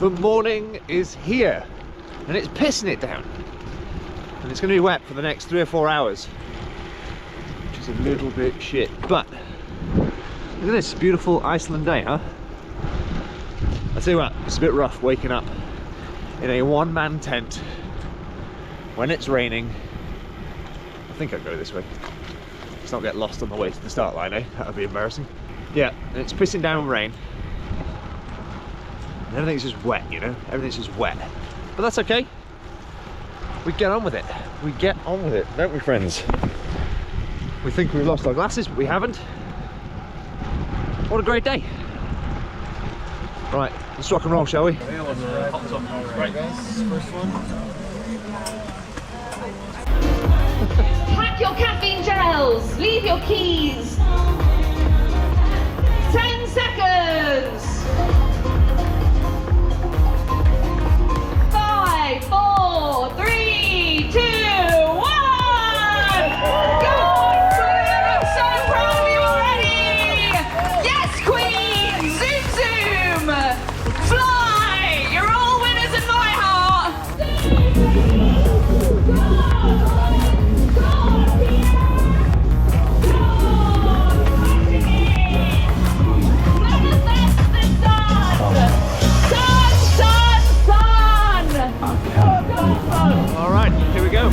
The morning is here and it's pissing it down. And it's going to be wet for the next 3 or 4 hours. Which is a little bit shit. But look at this beautiful Iceland day, huh? I tell you what, it's a bit rough waking up in a one-man tent when it's raining. I think I'll go this way. Let's not get lost on the way to the start line, eh? That would be embarrassing. Yeah, and it's pissing down rain. And everything's just wet, you know? Everything's just wet. But that's okay. We get on with it. We get on with it, don't we, friends? We think we've lost our glasses, but we haven't. What a great day. Right, let's rock and roll, shall we? Right, guys, first one. Pack your caffeine gels. Leave your keys. 10 seconds. 5, 4, 3, 2, 1. Go on, Queen! I'm so proud of you already. Yes, Queen. Zoom, zoom. Fly. You're all winners in my heart. All right, here we go.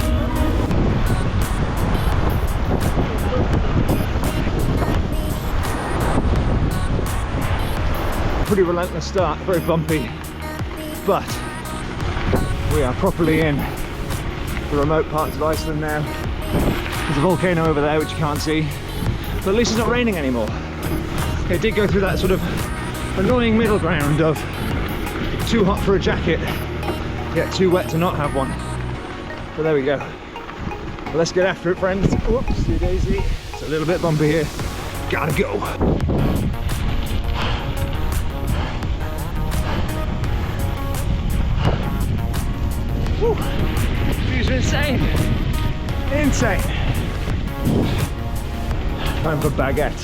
Pretty relentless start, very bumpy, but we are properly in the remote parts of Iceland now. There's a volcano over there which you can't see, but at least it's not raining anymore. It did go through that sort of annoying middle ground of too hot for a jacket, yet too wet to not have one. But there we go. Well, let's get after it, friends. Whoopsie daisy. It's a little bit bumpy here. Gotta go. Woo. Views are insane. Insane. Time for baguette.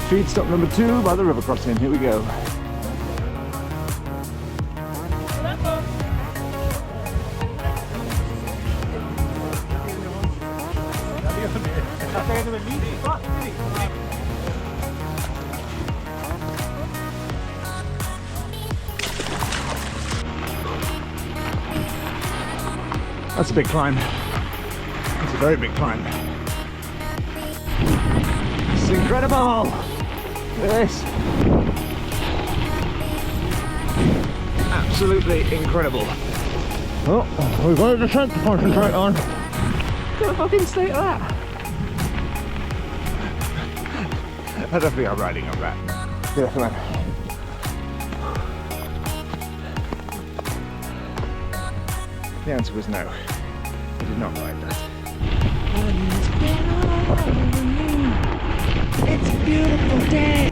Feed stop number 2 by the river crossing. Here we go. That's a big climb. That's a very big climb. It's incredible! Look at this. Absolutely incredible. Oh, we've got a descent to concentrate on. Look at the fucking state of that. I don't think I'm riding on that. Yeah, come on. The answer was no. I did not ride that. It's a beautiful day.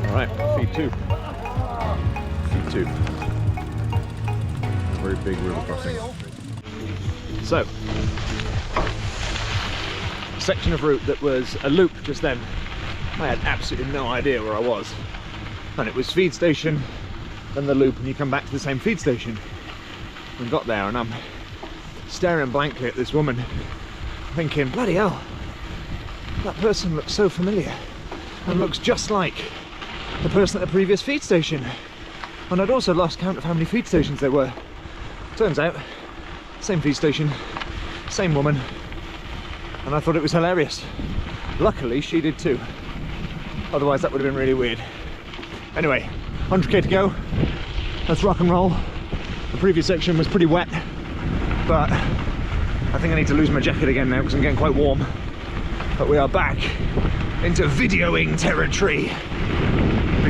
All right, feed 2. Feed 2. Very big river crossing. So, section of route that was a loop just then. I had absolutely no idea where I was, and it was feed station, then the loop, and you come back to the same feed station. We got there and I'm staring blankly at this woman thinking, bloody hell, that person looks so familiar and looks just like the person at the previous feed station. And I'd also lost count of how many feed stations there were. Turns out, same feed station, same woman, and I thought it was hilarious. Luckily she did too. Otherwise that would have been really weird. Anyway, 100k to go. Let's rock and roll. The previous section was pretty wet, but I think I need to lose my jacket again now because I'm getting quite warm. But we are back into videoing territory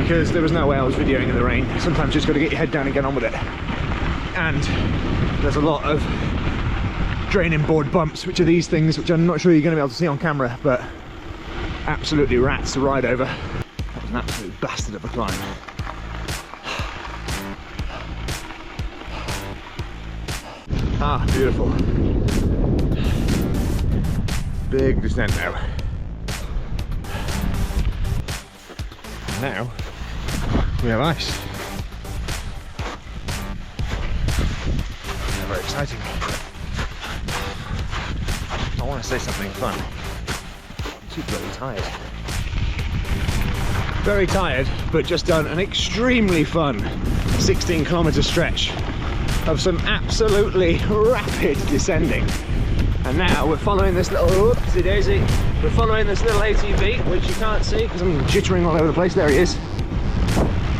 because there was no way I was videoing in the rain. Sometimes you just got to get your head down and get on with it. And there's a lot of draining board bumps, which are these things, which I'm not sure you're going to be able to see on camera, but absolutely rats to ride over. That was an absolute bastard of a climb. Ah, beautiful. big descent now. Now we have ice. Very exciting. I want to say something fun. I'm too bloody tired. Very tired, but just done an extremely fun 16-kilometer stretch of some absolutely rapid descending. And now we're following this little, oopsie daisy, we're following this little ATV, which you can't see because I'm jittering all over the place. There he is.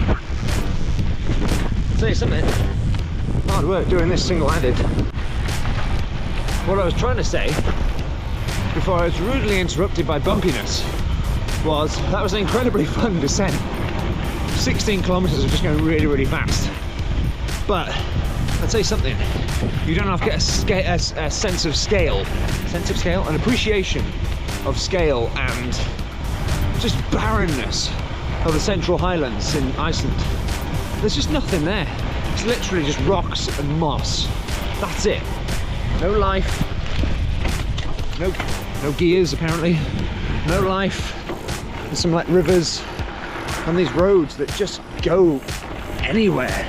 I'll tell you something, hard work doing this single-handed. What I was trying to say, before I was rudely interrupted by bumpiness, was that was an incredibly fun descent. 16 kilometers of just going really, really fast. But I'll tell you something, you don't have to get a sense of scale, an appreciation of scale and just barrenness of the Central Highlands in Iceland. There's just nothing there. It's literally just rocks and moss. That's it. No life, no gears apparently, no life. There's some like rivers and these roads that just go anywhere.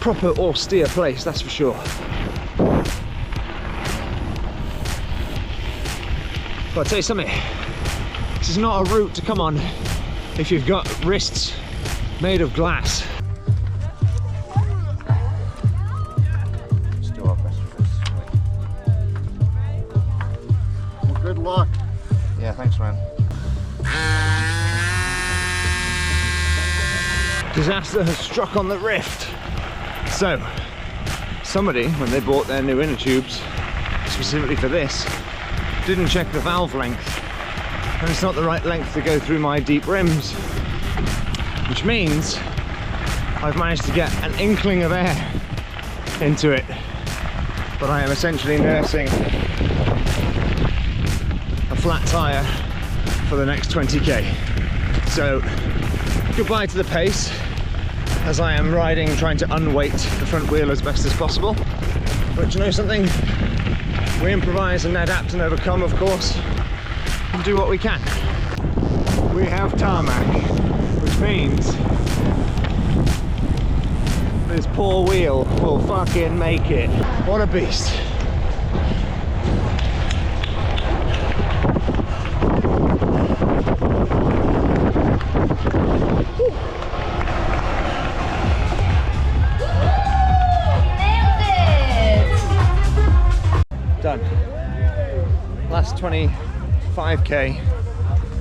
Proper austere place, that's for sure. But I'll tell you something, this is not a route to come on if you've got wrists made of glass. Let's do our best for this. Well, good luck. Yeah, thanks man. Disaster has struck on the rift. So, somebody, when they bought their new inner tubes, specifically for this, didn't check the valve length. And it's not the right length to go through my deep rims. Which means I've managed to get an inkling of air into it. But I am essentially nursing a flat tyre for the next 20k. So, goodbye to the pace, as I am riding, trying to unweight the front wheel as best as possible. But you know something? We improvise and adapt and overcome, of course, and do what we can. We have tarmac, which means this poor wheel will fucking make it. What a beast. Done. Last 25k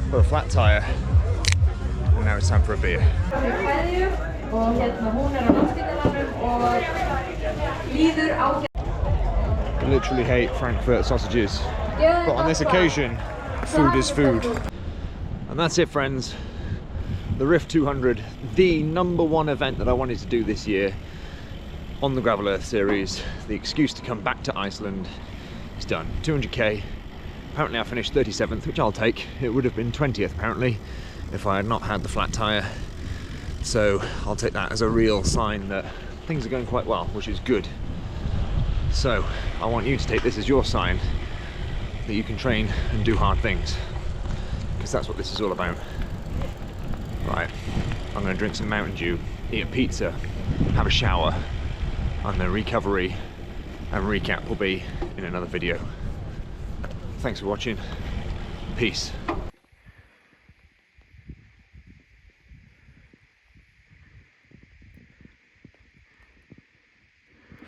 for a flat tyre, and now it's time for a beer. I literally hate Frankfurt sausages, but on this occasion, food is food. And that's it, friends. The Rift 200, the #1 event that I wanted to do this year on the Gravel Earth series, the excuse to come back to Iceland. It's done. 200k. Apparently I finished 37th, which I'll take. It would have been 20th apparently if I had not had the flat tyre. So I'll take that as a real sign that things are going quite well, which is good. So I want you to take this as your sign that you can train and do hard things, because that's what this is all about. Right, I'm going to drink some Mountain Dew, eat a pizza, have a shower, and the recovery and recap will be in another video. Thanks for watching. Peace.